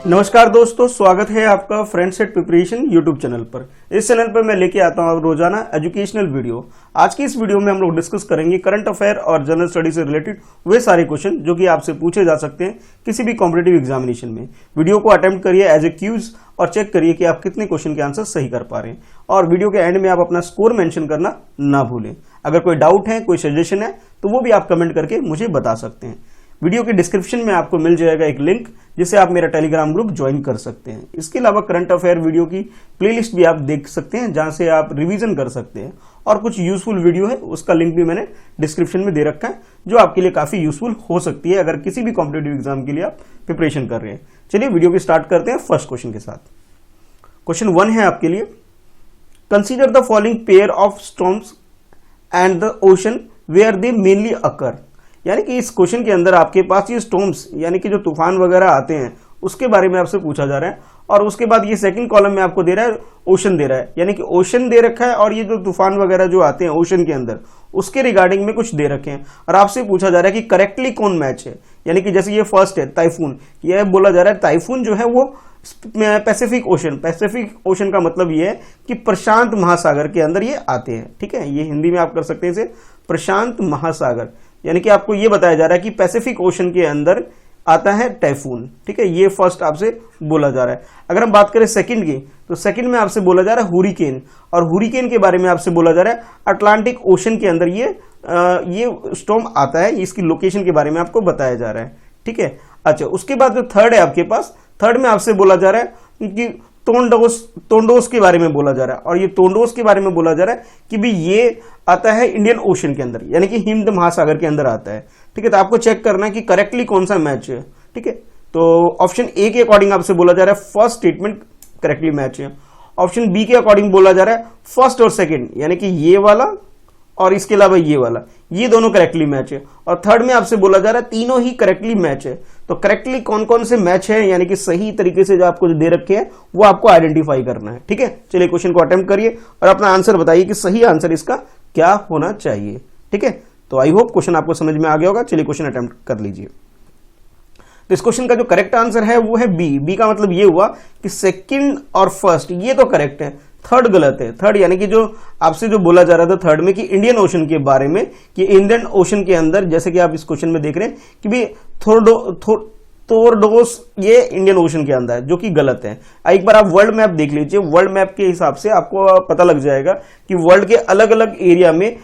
नमस्कार दोस्तों, स्वागत है आपका friends at preparation YouTube channel पर। इस चैनल पर मैं लेके आता हूँ रोजाना एजुकेशनल वीडियो। आज की इस वीडियो में हम लोग डिस्कस करेंगे करंट अफेयर और जनरल स्टडी से रिलेटेड वे सारे क्वेश्चन जो कि आपसे पूछे जा सकते हैं किसी भी कॉम्पिटेटिव एग्जामिनेशन में। वीडियो को अटेम्प्ट करिए एज ए क्यूज और चेक करिए कि आप कितने क्वेश्चन के आंसर सही कर पा रहे हैं, और वीडियो के एंड में आप अपना स्कोर मेंशन करना ना भूलें। अगर कोई डाउट है, कोई सजेशन है, तो वो भी आप कमेंट करके मुझे बता सकते हैं। वीडियो के डिस्क्रिप्शन में आपको मिल जाएगा एक लिंक जिससे आप मेरा टेलीग्राम ग्रुप ज्वाइन कर सकते हैं। इसके अलावा करंट अफेयर वीडियो की प्लेलिस्ट भी आप देख सकते हैं जहां से आप रिवीजन कर सकते हैं, और कुछ यूजफुल वीडियो है उसका लिंक भी मैंने डिस्क्रिप्शन में दे रखा है जो आपके लिए काफी यूजफुल हो सकती है अगर किसी भी कॉम्पिटेटिव एग्जाम के लिए आप प्रिपरेशन कर रहे हैं। चलिए वीडियो की स्टार्ट करते हैं फर्स्ट क्वेश्चन के साथ। क्वेश्चन 1 है आपके लिए, consider the following pair of storms and the ocean where they mainly occur. यानी कि इस क्वेश्चन के अंदर आपके पास ये स्टॉर्म्स यानी कि जो तूफान वगैरह आते हैं उसके बारे में आपसे पूछा जा रहा है, और उसके बाद ये सेकंड कॉलम में आपको दे रहा है ओशन दे रहा है, यानी कि ओशन दे रखा है और ये जो तूफान वगैरह जो आते हैं ओशन के अंदर उसके रिगार्डिंग में कुछ दे रखे हैं, और आपसे पूछा जा रहा है कि करेक्टली कौन मैच है। यानी कि जैसे ये फर्स्ट है टाइफून, यह बोला जा रहा है टाइफून जो है वो पैसिफिक ओशन का मतलब ये है कि प्रशांत महासागर के अंदर ये आते हैं। ठीक है, ये हिंदी में आप कर सकते हैं इसे प्रशांत महासागर, यानी कि आपको ये बताया जा रहा है कि पैसिफिक ओशन के अंदर आता है टाइफून। ठीक है, ये फर्स्ट आपसे बोला जा रहा है। अगर हम बात करें सेकंड की, तो सेकंड में आपसे बोला जा रहा है हुरिकेन, और हुरिकेन के बारे में आपसे बोला जा रहा है अटलांटिक ओशन के अंदर ये स्टॉर्म आता है, इसकी लोकेशन के बारे में आपको बताया जा रहा है। ठीक है, अच्छा उसके बाद जो थर्ड है आपके पास, थर्ड में आपसे बोला जा रहा है कि तोंडोस के बारे में बोला जा रहा है, और ये तोंडोस के बारे में बोला जा रहा है कि भी ये आता है इंडियन ओशन के अंदर, यानी कि हिंद महासागर के अंदर आता है। ठीक है, तो आपको चेक करना है कि करेक्टली कौन सा मैच है। ठीक है, तो ऑप्शन ए के अकॉर्डिंग आपसे बोला जा रहा है फर्स्ट स्टेटमेंट करेक्टली मैच है। ऑप्शन बी के अकॉर्डिंग बोला जा रहा है फर्स्ट और सेकेंड, यानी कि ये वाला और इसके अलावा ये वाला, ये दोनों करेक्टली मैच है। और थर्ड में आपसे बोला जा रहा है तीनों ही करेक्टली मैच है। तो करेक्टली कौन कौन से मैच है, यानी कि सही तरीके से जो आपको दे रखे हैं वो आपको आइडेंटिफाई करना है। ठीक है, चलिए क्वेश्चन को अटेम्प्ट करिए और अपना आंसर बताइए कि सही आंसर इसका क्या होना चाहिए। ठीक है, तो आई होप क्वेश्चन आपको समझ में आ गया होगा। चलिए क्वेश्चन अटेम्प्ट कर लीजिए। तो इस क्वेश्चन का जो करेक्ट आंसर है वो है बी। बी का मतलब ये हुआ कि सेकंड और फर्स्ट ये तो करेक्ट है, थर्ड गलत है। थर्ड यानी कि जो आपसे जो बोला जा रहा था थर्ड में कि इंडियन ओशन के बारे में, कि इंडियन ओशन के अंदर जैसे कि आप इस क्वेश्चन में देख रहे हैं कि भी तोरडोस ये इंडियन ओशन के अंदर है, जो कि गलत है। एक बार आप वर्ल्ड मैप देख लीजिए, वर्ल्ड मैप के हिसाब से आपको पता लग जाएगा कि वर्ल्ड के अलग अलग एरिया में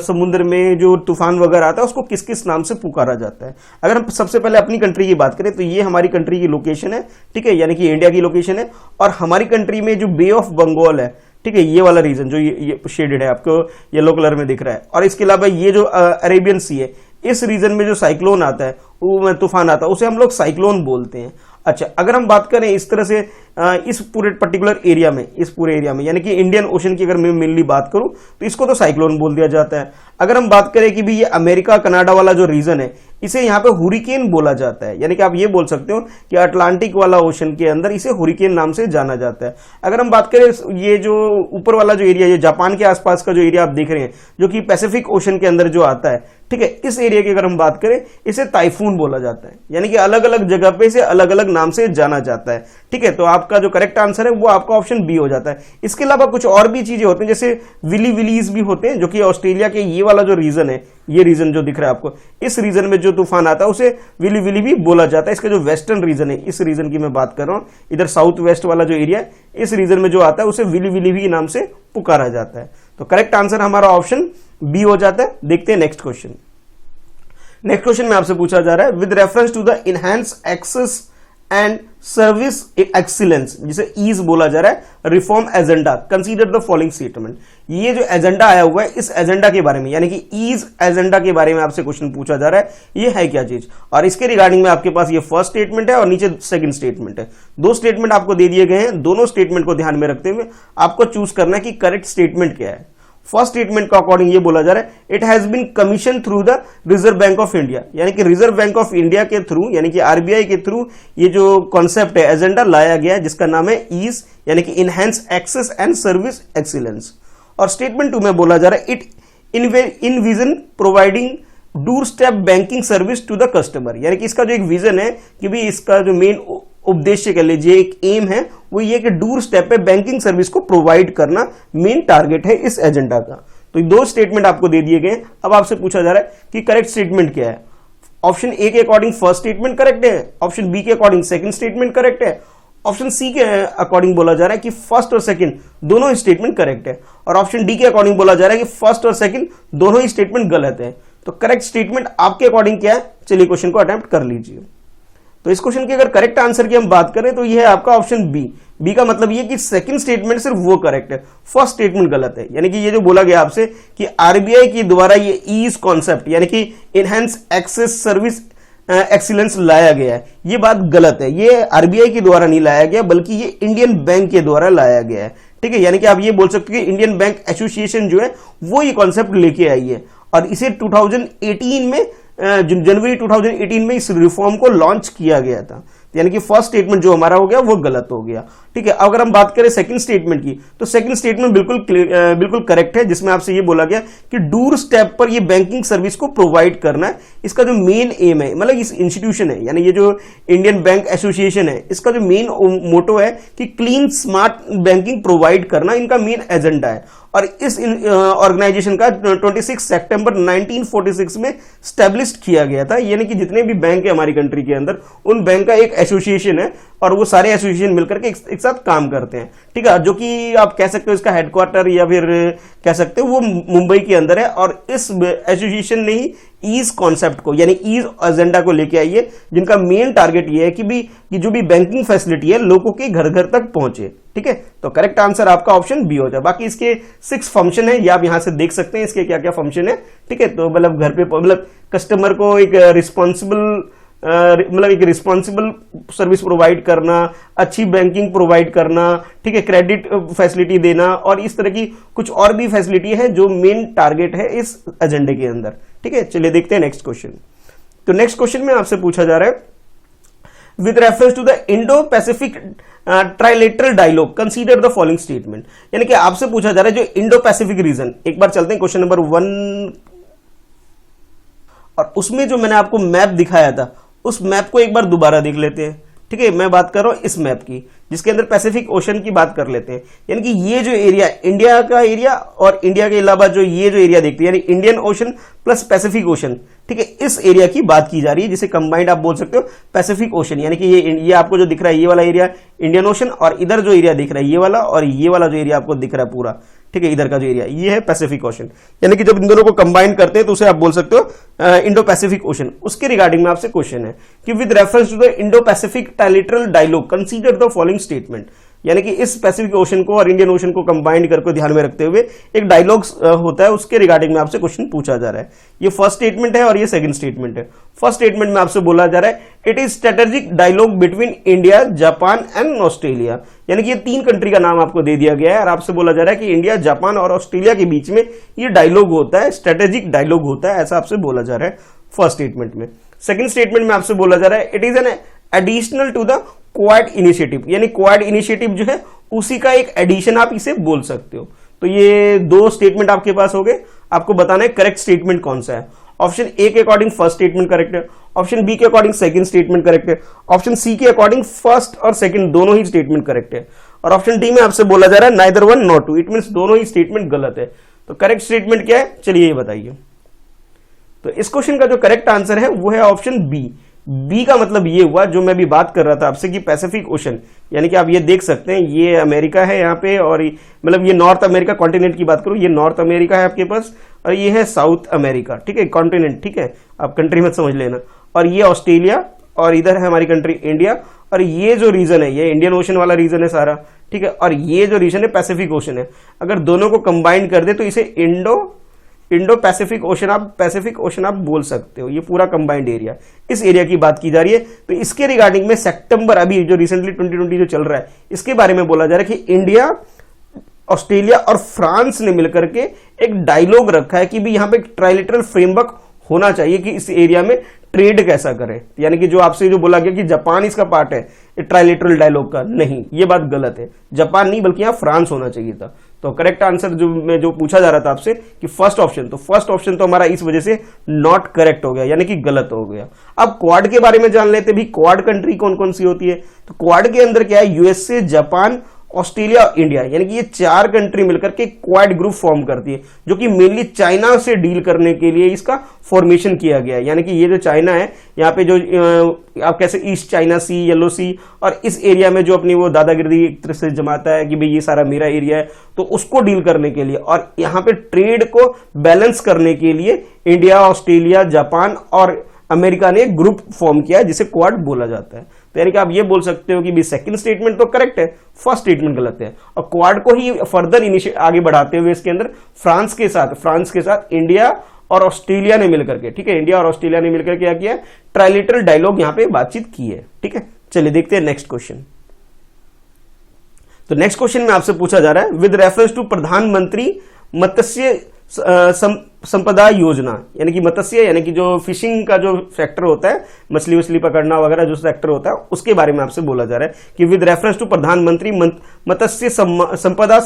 समुद्र में जो तूफान वगैरह आता है उसको किस किस नाम से पुकारा जाता है। अगर हम सबसे पहले अपनी कंट्री की बात करें तो ये हमारी कंट्री की लोकेशन है। ठीक है, यानी कि इंडिया की लोकेशन है, और हमारी कंट्री में जो बे ऑफ बंगाल है, ठीक है, ये वाला रीजन जो ये शेडेड है आपको येलो कलर में दिख रहा है, और इसके अलावा ये जो अरेबियन सी है, इस रीजन में जो साइक्लोन आता है वो तूफान आता है उसे हम लोग साइक्लोन बोलते हैं। अच्छा, अगर हम बात करें इस तरह से इस पूरे पर्टिकुलर एरिया में, इस पूरे एरिया में यानी कि इंडियन ओशन की अगर मैं मेनली बात करूं तो इसको तो साइक्लोन बोल दिया जाता है। अगर हम बात करें कि भी ये अमेरिका कनाडा वाला जो रीजन है इसे यहाँ पे हुरिकेन बोला जाता है, यानी कि आप ये बोल सकते हो कि अटलांटिक वाला ओशन के अंदर इसे हुरिकेन नाम से जाना जाता है। अगर हम बात करें ये जो ऊपर वाला जो एरिया, ये जापान के आसपास का जो एरिया आप देख रहे हैं जो कि पैसिफिक ओशन के अंदर जो आता है, ठीक है, इस एरिया की अगर हम बात करें इसे टाइफून बोला जाता है, यानी कि अलग अलग जगह पे इसे अलग अलग नाम से जाना जाता है। ठीक है, तो आपका जो करेक्ट आंसर है वो आपका ऑप्शन बी हो जाता है। इसके अलावा कुछ और भी चीजें होती हैं, जैसे विली विलीज भी होते हैं, जो कि ऑस्ट्रेलिया के ये वाला जो रीजन है, ये रीजन जो दिख रहा है आपको, इस रीजन में जो तूफान आता है उसे विली विली भी बोला जाता है। इसका जो वेस्टर्न रीजन है, इस रीजन की मैं बात कर रहा हूं, इधर साउथ वेस्ट वाला जो एरिया है, इस रीजन में जो आता है उसे विली विली भी नाम से पुकारा जाता है। तो करेक्ट आंसर हमारा ऑप्शन बी हो जाता है। देखते हैं नेक्स्ट क्वेश्चन। नेक्स्ट क्वेश्चन में आपसे पूछा जा रहा है with reference to the enhance access and service excellence, जिसे ईज बोला जा रहा है, reform agenda, consider the following statement. ये जो एजेंडा आया हुआ है इस एजेंडा के बारे में, यानी कि ईज एजेंडा के बारे में आपसे क्वेश्चन पूछा जा रहा है, ये है क्या चीज, और इसके रिगार्डिंग में आपके पास ये फर्स्ट स्टेटमेंट है और नीचे सेकंड स्टेटमेंट है। दो स्टेटमेंट आपको दे दिए गए हैं, दोनों स्टेटमेंट को ध्यान में रखते हुए आपको चूज करना है कि करेक्ट स्टेटमेंट क्या है। फर्स्ट स्टेटमेंट का अकॉर्डिंग ये बोला जा रहा है it has been commission through the Reserve Bank of India, यानी कि रिजर्व बैंक ऑफ इंडिया के थ्रू, यानी कि आरबीआई के थ्रू ये जो कॉन्सेप्ट है, एजेंडा लाया गया है, जिसका नाम है ईज, यानी कि enhance access and service excellence. और स्टेटमेंट 2 में बोला जा रहा है it envision providing door step banking service to the customer, यानी कि इसका जो एक विजन है कि भी इसका जो मेन उद्देश्य कह लीजिए, एक एम है, वो ये कि डूर स्टेप पे बैंकिंग सर्विस को प्रोवाइड करना मेन टारगेट है इस एजेंडा का। तो ये दो स्टेटमेंट आपको दे दिए गए। अब आपसे पूछा जा रहा है कि करेक्ट स्टेटमेंट क्या है। ऑप्शन ए के अकॉर्डिंग फर्स्ट स्टेटमेंट करेक्ट है, ऑप्शन बी के अकॉर्डिंग सेकंड स्टेटमेंट करेक्ट है, ऑप्शन सी के अकॉर्डिंग बोला जा रहा है कि फर्स्ट और सेकंड दोनों ही स्टेटमेंट करेक्ट है, और ऑप्शन डी के अकॉर्डिंग बोला जा रहा है कि फर्स्ट और सेकंड दोनों ही स्टेटमेंट गलत है। तो करेक्ट स्टेटमेंट आपके अकॉर्डिंग क्या है, चलिए क्वेश्चन को अटेम्प्ट कर लीजिए। तो इस क्वेश्चन के अगर करेक्ट आंसर की हम बात करें तो यह है आपका ऑप्शन बी। बी का मतलब ये कि सेकंड स्टेटमेंट सिर्फ वो करेक्ट है, फर्स्ट स्टेटमेंट गलत है। यानी कि ये जो बोला गया आपसे कि आरबीआई के द्वारा ये ईज कॉन्सेप्ट यानी कि इनहेंस एक्सेस सर्विस एक्सीलेंस लाया गया है, ये बात गलत है। ये आरबीआई के द्वारा नहीं लाया गया, बल्कि ये इंडियन बैंक के द्वारा लाया गया है। ठीक है, यानी कि आप ये बोल सकते हैं कि इंडियन बैंक एसोसिएशन जो है वो ये कॉन्सेप्ट लेके आई है, और इसे 2018 में जनवरी 2018 में इस रिफॉर्म को लॉन्च किया गया था। यानी कि फर्स्ट स्टेटमेंट जो हमारा हो गया वो गलत हो गया। ठीक है, अगर हम बात करें सेकंड स्टेटमेंट की, तो सेकंड स्टेटमेंट बिल्कुल करेक्ट है, जिसमें आपसे ये बोला गया कि डूर स्टेप पर ये बैंकिंग सर्विस को प्रोवाइड करना है। इसका जो मेन एम है, मतलब इस इंस्टीट्यूशन है, यानी ये जो इंडियन बैंक एसोसिएशन है, इसका जो मेन मोटो है कि क्लीन स्मार्ट बैंकिंग प्रोवाइड करना इनका मेन एजेंडा है। और इस ऑर्गेनाइजेशन का 26 सितंबर 1946 में स्टैब्लिश किया गया था। यानी कि जितने भी बैंक है हमारी कंट्री के अंदर, उन बैंक का एक एसोसिएशन है, और वो सारे एसोसिएशन मिलकर के एक साथ काम करते हैं। ठीक है, जो कि आप कह सकते हो इसका हेडक्वार्टर या फिर कह सकते हो वो मुंबई के अंदर है, और इस एसोसिएशन ने ही ईज कॉन्सेप्ट को यानी ईज एजेंडा को लेके आई है, जिनका मेन टारगेट ये है कि जो भी बैंकिंग फैसिलिटी है लोगों के घर घर तक पहुंचे। ठीक है, तो करेक्ट आंसर आपका ऑप्शन बी हो जाए। बाकी इसके 6 फंक्शन है, ये आप यहां से देख सकते हैं इसके क्या क्या फंक्शन है। ठीक है, तो मतलब घर पे मतलब कस्टमर को एक रिस्पॉन्सिबल सर्विस प्रोवाइड करना, अच्छी बैंकिंग प्रोवाइड करना, ठीक है, क्रेडिट फैसिलिटी देना, और इस तरह की कुछ और भी फैसिलिटी है जो मेन टारगेट है इस एजेंडे के अंदर। ठीक है, चलिए देखते हैं नेक्स्ट क्वेश्चन। तो नेक्स्ट क्वेश्चन में आपसे पूछा जा रहा है with reference to the Indo Pacific trilateral dialogue consider the following statement. यानी कि आपसे पूछा जा रहा है जो इंडो पैसिफिक रीजन, एक बार चलते हैं क्वेश्चन नंबर 1, और उसमें जो मैंने आपको मैप दिखाया था उस मैप को एक बार दोबारा देख लेते हैं। ठीक है, मैं बात कर रहा हूं इस मैप की, जिसके अंदर पैसिफिक ओशन की बात कर लेते हैं। यानी कि ये जो एरिया, इंडिया का एरिया, और इंडिया के अलावा जो ये जो एरिया देखते हैं, यानी Indian ocean plus Pacific ocean. ठीक है, इस एरिया की बात की जा रही है, जिसे कंबाइंड आप बोल सकते हो पैसिफिक ओशन। यानी कि ये आपको जो दिख रहा है ये वाला एरिया इंडियन ओशन, और इधर जो एरिया दिख रहा है ये वाला, और ये वाला जो एरिया आपको दिख रहा है पूरा, ठीक है, इधर का जो एरिया ये है पैसिफिक ओशन। यानी कि जब इन दोनों को कंबाइन करते हैं तो उसे आप बोल सकते हो इंडो पैसिफिक ओशन। उसके रिगार्डिंग में आपसे क्वेश्चन है कि with reference to the Indo Pacific trilateral dialogue consider the following statement. यानी कि इस पैसिफिक ओशन को और इंडियन ओशन को कंबाइन करके ध्यान में रखते हुए एक डायलॉग होता है, उसके रिगार्डिंग में आपसे क्वेश्चन पूछा जा रहा है। ये फर्स्ट स्टेटमेंट है और ये सेकंड स्टेटमेंट है। फर्स्ट स्टेटमेंट में आपसे बोला जा रहा है it is strategic dialogue between India, Japan and Australia. यानी कि ये 3 कंट्री का नाम आपको दे दिया गया है, और आपसे बोला जा रहा है कि इंडिया, जापान और ऑस्ट्रेलिया के बीच में ये डायलॉग होता है, स्ट्रेटेजिक डायलॉग होता है, ऐसा आपसे बोला जा रहा है फर्स्ट स्टेटमेंट में। सेकंड स्टेटमेंट में आपसे बोला जा रहा है it is an additional to the Quad initiative. यानी क्वाड इनिशिएटिव जो है उसी का एक एडिशन आप इसे बोल सकते हो। तो ये 2 स्टेटमेंट आपके पास हो गए, आपको बताना है करेक्ट स्टेटमेंट कौन सा है। ऑप्शन ए के अकॉर्डिंग फर्स्ट स्टेटमेंट करेक्ट है, ऑप्शन बी के अकॉर्डिंग सेकंड स्टेटमेंट करेक्ट है, ऑप्शन सी के अकॉर्डिंग फर्स्ट और सेकंड दोनों ही स्टेटमेंट करेक्ट है, और ऑप्शन डी में आपसे बोला जा रहा है neither one not two, it means दोनों ही स्टेटमेंट गलत है। तो करेक्ट स्टेटमेंट क्या है, चलिए ये बताइए। तो इस क्वेश्चन का जो करेक्ट आंसर है वो है ऑप्शन बी। बी का मतलब ये हुआ जो मैं भी बात कर रहा था आपसे कि पैसिफिक ओशन, यानी कि आप ये देख सकते हैं ये अमेरिका है यहाँ पे, और मतलब ये नॉर्थ अमेरिका कॉन्टिनेंट की बात करूं, ये नॉर्थ अमेरिका है आपके पास, और ये है साउथ अमेरिका। ठीक है, कॉन्टिनेंट, ठीक है, आप कंट्री मत समझ लेना। और ये ऑस्ट्रेलिया, और इधर है हमारी कंट्री इंडिया, और ये जो रीजन है ये इंडियन ओशन वाला रीजन है सारा। ठीक है, और ये जो रीजन है पैसिफिक ओशन है। अगर दोनों को कंबाइन कर दे तो इसे इंडो पैसिफिक ओशन आप बोल सकते हो। ये पूरा कंबाइंड एरिया, इस एरिया की बात की जा रही है। तो इसके रिगार्डिंग में सितंबर अभी जो रिसेंटली 2020 जो चल रहा है, इसके बारे में बोला जा रहा है कि इंडिया, ऑस्ट्रेलिया और फ्रांस ने मिलकर के एक डायलॉग रखा है कि भी यहाँ पे एक ट्राइलेटरल फ्रेमवर्क होना चाहिए कि इस एरिया में ट्रेड कैसा करें। यानी कि जो आपसे जो बोला गया कि जापान इसका पार्ट है ट्राइलेटरल डायलॉग का, नहीं, ये बात गलत है। जापान नहीं बल्कि यहाँ फ्रांस होना चाहिए था। तो करेक्ट आंसर जो पूछा जा रहा था आपसे कि फर्स्ट ऑप्शन, तो फर्स्ट ऑप्शन तो हमारा इस वजह से नॉट करेक्ट हो गया, यानी कि गलत हो गया। अब क्वाड के बारे में जान लेते भी, क्वाड कंट्री कौन कौन सी होती है। तो क्वाड के अंदर क्या है, यूएसए, जापान, ऑस्ट्रेलिया, इंडिया, यानी कि ये 4 कंट्री मिलकर के क्वाड ग्रुप फॉर्म करती है, जो कि मेनली चाइना से डील करने के लिए इसका फॉर्मेशन किया गया है। यानी कि ये जो चाइना है, यहाँ पे जो आप कैसे ईस्ट चाइना सी, येलो सी, और इस एरिया में जो अपनी वो दादागिरी एक तरह से जमाता है कि भाई ये सारा मेरा एरिया है, तो उसको डील करने के लिए और यहाँ पे ट्रेड को बैलेंस करने के लिए इंडिया, ऑस्ट्रेलिया, जापान और अमेरिका ने एक ग्रुप फॉर्म किया है जिसे क्वाड बोला जाता है। तो यानी कि आप ये बोल सकते हो कि भी सेकंड स्टेटमेंट तो करेक्ट है, फर्स्ट स्टेटमेंट गलत है। और क्वाड को ही फर्दर आगे बढ़ाते हुए इसके अंदर फ्रांस के साथ इंडिया और ऑस्ट्रेलिया ने मिलकर के, ठीक है, इंडिया और ऑस्ट्रेलिया ने मिलकर क्या किया, ट्राइलेटरल डायलॉग यहाँ पे बातचीत की है। ठीक है, चलिए देखते हैं नेक्स्ट क्वेश्चन। तो नेक्स्ट क्वेश्चन में आपसे पूछा जा रहा है विद रेफरेंस टू प्रधानमंत्री मत्स्य संपदा योजना, यानी कि मत्स्य यानी कि जो फिशिंग का जो सेक्टर होता है, मछली वछली पकड़ना वगैरह जो सेक्टर होता है, उसके बारे में आपसे बोला जा रहा है कि विद रेफरेंस टू प्रधानमंत्री Matsya Sampada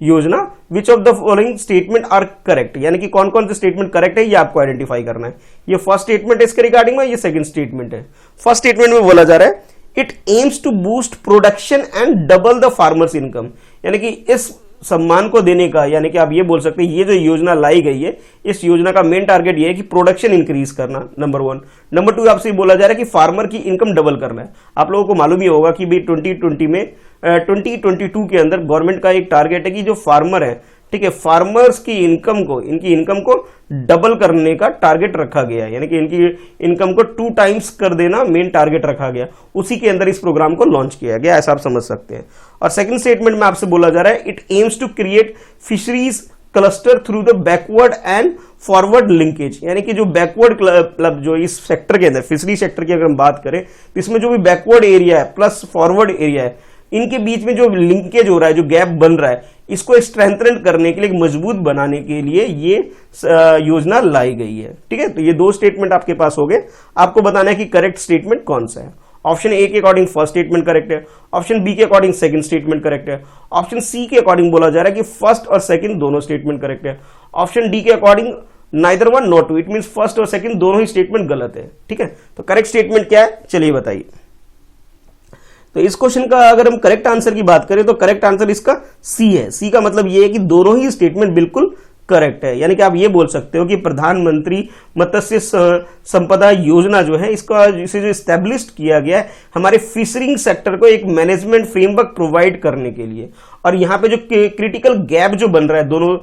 Yojana which of the following statement are correct, यानी कि कौन कौन से स्टेटमेंट करेक्ट है ये आपको आइडेंटिफाई करना है। ये फर्स्ट स्टेटमेंट है इसके रिगार्डिंग में, ये सेकंड स्टेटमेंट है। फर्स्ट स्टेटमेंट में बोला जा रहा है it aims to boost production and double the farmers income, यानी कि इस सम्मान को देने का, यानी कि आप ये बोल सकते हैं ये जो योजना लाई गई है, इस योजना का मेन टारगेट ये है कि प्रोडक्शन इंक्रीज करना, नंबर 1। नंबर 2 आपसे बोला जा रहा है कि फार्मर की इनकम डबल करना है। आप लोगों को मालूम ही होगा कि भाई 2022 के अंदर गवर्नमेंट का एक टारगेट है कि जो फार्मर है, ठीक है, फार्मर्स की इनकी इनकम को डबल करने का टारगेट रखा गया है, यानी कि इनकी इनकम को 2 टाइम्स कर देना मेन टारगेट रखा गया। उसी के अंदर इस प्रोग्राम को लॉन्च किया गया, ऐसा आप समझ सकते हैं। और सेकंड स्टेटमेंट में आपसे बोला जा रहा है it aims to create fisheries cluster through the backward and forward linkage, यानी कि जो बैकवर्ड क्लब जो इस सेक्टर के अंदर फिशरी सेक्टर की अगर हम बात करें तो इसमें जो भी बैकवर्ड एरिया है प्लस फॉरवर्ड एरिया है, इनके बीच में जो लिंकेज हो रहा है, जो गैप बन रहा है, इसको स्ट्रेंथन करने के लिए, मजबूत बनाने के लिए ये योजना लाई गई है। ठीक है, तो ये 2 स्टेटमेंट आपके पास हो गए। आपको बताना है कि करेक्ट स्टेटमेंट कौन सा है। ऑप्शन ए के अकॉर्डिंग फर्स्ट स्टेटमेंट करेक्ट है, ऑप्शन बी के अकॉर्डिंग सेकंड स्टेटमेंट करेक्ट है, ऑप्शन सी के अकॉर्डिंग बोला जा रहा है कि फर्स्ट और सेकंड दोनों स्टेटमेंट करेक्ट है, ऑप्शन डी के according neither one not two, it means first और सेकंड दोनों ही स्टेटमेंट गलत है। ठीक है, तो करेक्ट स्टेटमेंट क्या है चलिए बताइए। तो इस क्वेश्चन का अगर हम करेक्ट आंसर की बात करें तो करेक्ट आंसर इसका सी है। सी का मतलब ये है कि दोनों ही स्टेटमेंट बिल्कुल करेक्ट है, यानी कि आप ये बोल सकते हो कि प्रधानमंत्री मत्स्य संपदा योजना जो है इसे जो एस्टेब्लिश किया गया है हमारे फिशरिंग सेक्टर को एक मैनेजमेंट फ्रेमवर्क प्रोवाइड करने के लिए। और यहाँ पे जो क्रिटिकल गैप जो बन रहा है दोनों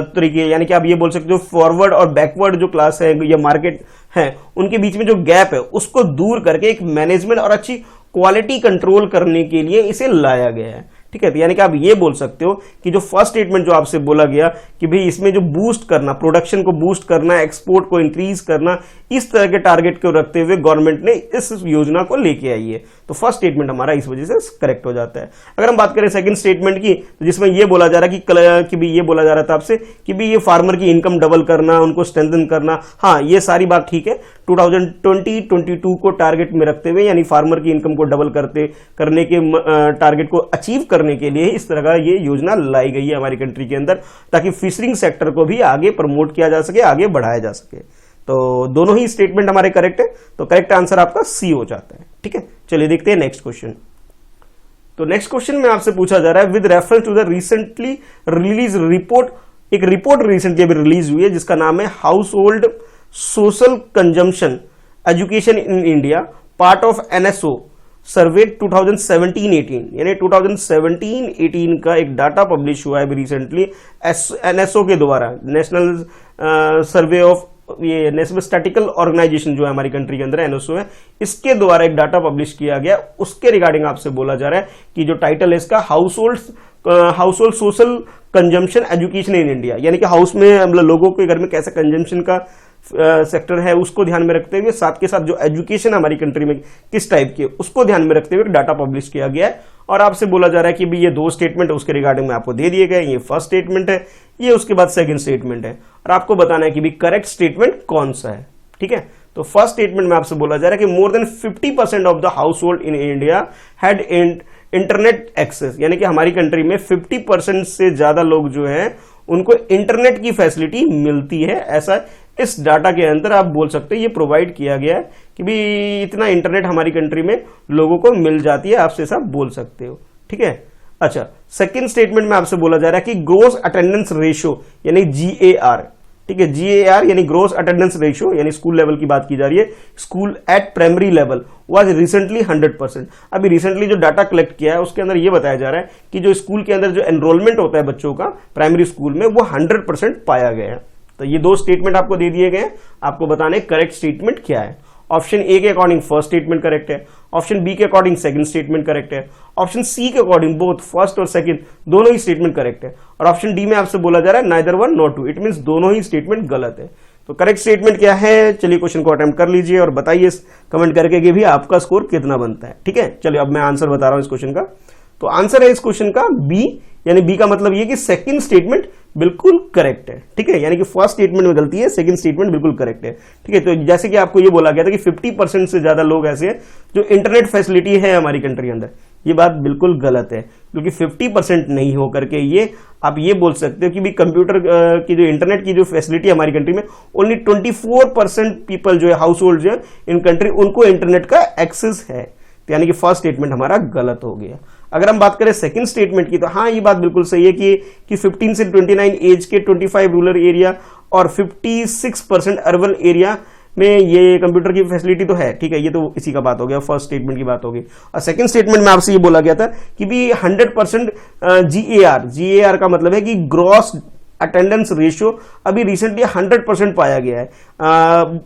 तरीके, यानी कि आप ये बोल सकते हो फॉरवर्ड और बैकवर्ड जो क्लास है या मार्केट है उनके बीच में जो गैप है उसको दूर करके एक मैनेजमेंट और अच्छी क्वालिटी कंट्रोल करने के लिए इसे लाया गया है। ठीक है, तो यानी कि आप ये बोल सकते हो कि जो फर्स्ट स्टेटमेंट जो आपसे बोला गया कि भाई इसमें जो बूस्ट करना, प्रोडक्शन को बूस्ट करना, एक्सपोर्ट को इंक्रीज करना, इस तरह के टारगेट को रखते हुए गवर्नमेंट ने इस योजना को लेके आई है। तो फर्स्ट स्टेटमेंट हमारा इस वजह से करेक्ट हो जाता है। अगर हम बात करें सेकंड स्टेटमेंट की, तो जिसमें ये बोला जा रहा है कि भाई ये बोला जा रहा था आपसे कि भाई ये फार्मर की इनकम डबल करना, उनको स्ट्रेंथन करना, हाँ ये सारी बात ठीक है। 2022 को टारगेट में रखते हुए, यानी फार्मर की इनकम को डबल करने के टारगेट को अचीव करने के लिए इस तरह का ये योजना लाई गई है हमारी कंट्री के अंदर, ताकि फिशरिंग सेक्टर को भी आगे प्रमोट किया जा सके, आगे बढ़ाया जा सके। तो दोनों ही स्टेटमेंट हमारे करेक्ट है, तो करेक्ट आंसर आपका सी हो जाता है। ठीक है, चलिए देखते हैं नेक्स्ट क्वेश्चन। तो नेक्स्ट क्वेश्चन में आपसे पूछा जा रहा है with reference to the recently release report, एक रिपोर्ट रिसेंटली अभी रिलीज हुई है जिसका नाम है household social consumption education in India part of NSO survey 2017-18, यानी 2017-18 का एक डाटा पब्लिश हुआ है रिसेंटली एनएसओ के द्वारा, नेशनल सर्वे ऑफ ये नेशनल स्टैटिकल ऑर्गेनाइजेशन जो है हमारी कंट्री के अंदर एनएसओ है, इसके द्वारा एक डाटा पब्लिश किया गया। उसके रिगार्डिंग आपसे बोला जा रहा है कि जो टाइटल है इसका house hold social consumption education in India, यानी कि हाउस में मतलब लोगों के घर में कैसे कंजम्पशन का सेक्टर है उसको ध्यान में रखते हुए, साथ के साथ जो एजुकेशन हमारी कंट्री में किस टाइप की उसको ध्यान में रखते हुए डाटा पब्लिश किया गया है। और आपसे बोला जा रहा है कि भी ये 2 स्टेटमेंट है उसके रिगार्डिंग में आपको दे दिए गए, ये फर्स्ट स्टेटमेंट है, ये उसके बाद सेकंड स्टेटमेंट है, और आपको बताना है कि भी करेक्ट स्टेटमेंट कौन सा है। ठीक है, तो फर्स्ट स्टेटमेंट में आपसे बोला जा रहा है कि more than 50% of the household in India had internet access, यानी कि हमारी कंट्री में 50% से ज्यादा लोग जो हैं उनको इंटरनेट की फैसिलिटी मिलती है। ऐसा इस डाटा के अंदर आप बोल सकते हो, ये प्रोवाइड किया गया है कि भी इतना इंटरनेट हमारी कंट्री में लोगों को मिल जाती है, आपसे ऐसा बोल सकते हो। ठीक है, अच्छा, सेकंड स्टेटमेंट में आपसे बोला जा रहा है कि ग्रोस अटेंडेंस रेशियो यानी GAR, ठीक है, GAR यानी ग्रोस अटेंडेंस रेशियो, यानी स्कूल लेवल की बात की जा रही है, school eight primary level was recently 100%। अभी रिसेंटली जो डाटा कलेक्ट किया है उसके अंदर ये बताया जा रहा है कि जो स्कूल के अंदर जो एनरोलमेंट होता है बच्चों का प्राइमरी स्कूल में वो 100% पाया गया है। तो ये दो स्टेटमेंट आपको दे दिए गए हैं, आपको बताने करेक्ट स्टेटमेंट क्या है। ऑप्शन ए के अकॉर्डिंग फर्स्ट स्टेटमेंट करेक्ट है, ऑप्शन बी के अकॉर्डिंग सेकंड स्टेटमेंट करेक्ट है, ऑप्शन सी के अकॉर्डिंग बोथ फर्स्ट और सेकंड दोनों ही स्टेटमेंट करेक्ट है, और ऑप्शन डी में आपसे बोला जा रहा है neither one not two, it means दोनों ही स्टेटमेंट गलत है। तो करेक्ट स्टेटमेंट क्या है, चलिए क्वेश्चन को अटेम्प्ट कर लीजिए और बताइए कमेंट करके कि भी आपका स्कोर कितना बनता है। ठीक है, चलिए अब मैं आंसर बता रहा हूं इस क्वेश्चन का। तो आंसर है इस क्वेश्चन का बी, यानी बी का मतलब ये कि सेकंड स्टेटमेंट बिल्कुल करेक्ट है। ठीक है, यानी कि फर्स्ट स्टेटमेंट में गलती है, सेकंड स्टेटमेंट बिल्कुल करेक्ट है। ठीक है, तो जैसे कि आपको ये बोला गया था कि 50% से ज्यादा लोग ऐसे हैं जो इंटरनेट फैसिलिटी है हमारी कंट्री के अंदर, ये बात बिल्कुल गलत है, क्योंकि 50% नहीं हो करके ये आप ये बोल सकते हो कि भी कंप्यूटर की जो इंटरनेट की जो फैसिलिटी हमारी कंट्री में ओनली 24% पीपल जो है हाउस होल्ड जो है इन कंट्री उनको इंटरनेट का एक्सेस है। तो यानी कि फर्स्ट स्टेटमेंट हमारा गलत हो गया। अगर हम बात करें सेकंड स्टेटमेंट की, तो हाँ ये बात बिल्कुल सही है कि 15 से 29 एज के 25 रूरल एरिया और 56% अर्बन एरिया में ये कंप्यूटर की फैसिलिटी तो है। ठीक है, ये तो इसी का बात हो गया, फर्स्ट स्टेटमेंट की बात हो गई। और सेकंड स्टेटमेंट में आपसे ये बोला गया था कि भी 100% GAR का मतलब है कि ग्रॉस अटेंडेंस रेशियो अभी रिसेंटली 100% पाया गया है,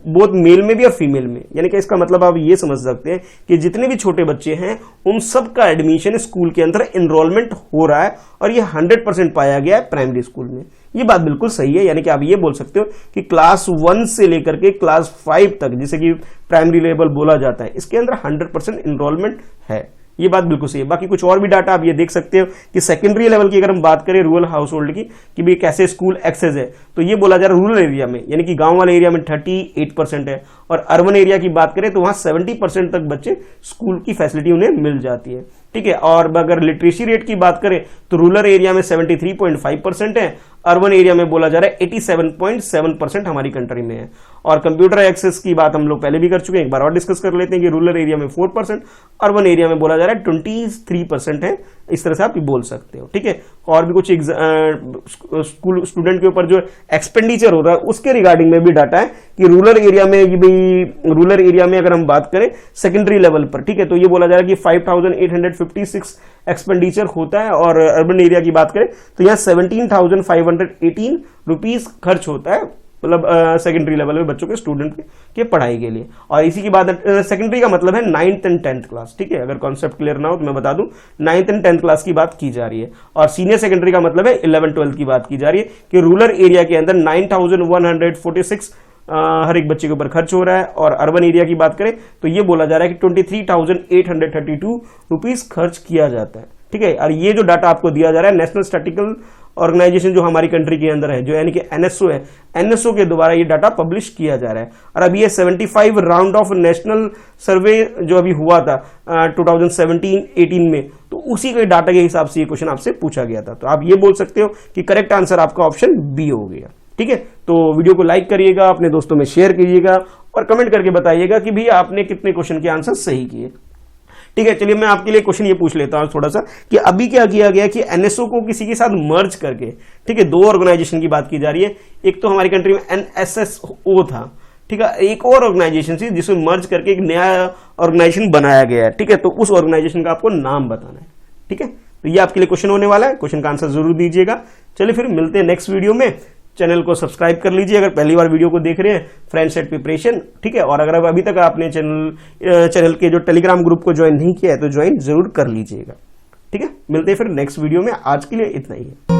बोथ मेल में भी और फीमेल में। यानी कि इसका मतलब आप ये समझ सकते हैं कि जितने भी छोटे बच्चे हैं उन सब का एडमिशन स्कूल के अंदर एनरोलमेंट हो रहा है और ये 100% पाया गया है प्राइमरी स्कूल में। ये बात बिल्कुल सही है, यानी कि आप ये बोल सकते हो कि क्लास 1 से लेकर के क्लास 5 तक, जिसे कि प्राइमरी लेवल बोला जाता है, इसके अंदर 100% एनरोलमेंट है। ये बात बिल्कुल सही है। बाकी कुछ और भी डाटा आप ये देख सकते हो कि सेकेंडरी लेवल की अगर हम बात करें रूरल हाउस होल्ड की कि भी कैसे स्कूल एक्सेस है, तो ये बोला जा रहा है रूरल एरिया में, यानी कि गांव वाले एरिया में 38% है, और अर्बन एरिया की बात करें तो वहां 70% तक बच्चे स्कूल की फैसिलिटी उन्हें मिल जाती है। ठीक है, और अगर लिटरेसी रेट की बात करें तो रूरल एरिया में 73.5% है, अर्बन एरिया में बोला जा रहा है 87.7% हमारी कंट्री में है। और कंप्यूटर एक्सेस की बात हम लोग पहले भी कर चुके हैं, एक बार और डिस्कस कर लेते हैं कि रूरल एरिया में 4%, अर्बन एरिया में बोला जा रहा है 23% है। इस तरह से आप बोल सकते हो। ठीक है, और भी कुछ स्कूल स्टूडेंट के ऊपर जो एक्सपेंडिचर हो रहा है उसके रिगार्डिंग में भी डाटा है कि रूरल एरिया में अगर हम बात करें सेकेंडरी लेवल पर, ठीक है, तो ये बोला जा रहा है कि 5856 एक्सपेंडिचर होता है, और अर्बन एरिया की बात करें तो यहाँ 17,518 रुपीज खर्च होता है, मतलब सेकेंडरी लेवल में बच्चों के स्टूडेंट के पढ़ाई के लिए। और इसी की बात सेकेंडरी का मतलब है 9th and 10th क्लास। ठीक है, अगर कॉन्सेप्ट क्लियर ना हो तो मैं बता दूं 9th and 10th क्लास की बात की जा रही है, और सीनियर सेकेंडरी का मतलब है 11th 12th की बात की जा रही है कि रूरल एरिया के अंदर 9,146 हर एक बच्चे के ऊपर खर्च हो रहा है, और अर्बन एरिया की बात करें तो ये बोला जा रहा है कि 23,832 रुपीज खर्च किया जाता है। ठीक है, और ये जो डाटा आपको दिया जा रहा है नेशनल स्टैटिस्टिकल ऑर्गेनाइजेशन जो हमारी कंट्री के अंदर है, जो यानी कि NSO है, NSO के द्वारा ये डाटा पब्लिश किया जा रहा है। और अभी ये 75 राउंड ऑफ नेशनल सर्वे जो अभी हुआ था 2017-18 में, तो उसी के डाटा के हिसाब से ये क्वेश्चन आपसे पूछा गया था। तो आप ये बोल सकते हो कि करेक्ट आंसर आपका ऑप्शन बी हो गया। ठीक है, तो वीडियो को लाइक करिएगा, अपने दोस्तों में शेयर कीजिएगा और कमेंट करके बताइएगा कि भी आपने कितने क्वेश्चन के आंसर सही किए। ठीक है, चलिए मैं आपके लिए क्वेश्चन ये पूछ लेता हूं थोड़ा सा कि अभी क्या किया गया कि NSO को किसी के साथ मर्ज करके, ठीक है, दो ऑर्गेनाइजेशन की बात की जा रही है। एक तो हमारी कंट्री में NSSO था, ठीक है, एक और ऑर्गेनाइजेशन थी जिसमें मर्ज करके एक नया ऑर्गेनाइजेशन बनाया गया है। ठीक है, तो उस ऑर्गेनाइजेशन का आपको नाम बताना है। ठीक है, तो ये आपके लिए क्वेश्चन होने वाला है, क्वेश्चन का आंसर जरूर दीजिएगा। चलिए फिर मिलते हैं नेक्स्ट वीडियो में। चैनल को सब्सक्राइब कर लीजिए अगर पहली बार वीडियो को देख रहे हैं, फ्रेंड्स एट प्रिपरेशन। ठीक है, और अगर अभी तक आपने चैनल के जो टेलीग्राम ग्रुप को ज्वाइन नहीं किया है तो ज्वाइन जरूर कर लीजिएगा। ठीक है, मिलते हैं फिर नेक्स्ट वीडियो में। आज के लिए इतना ही है।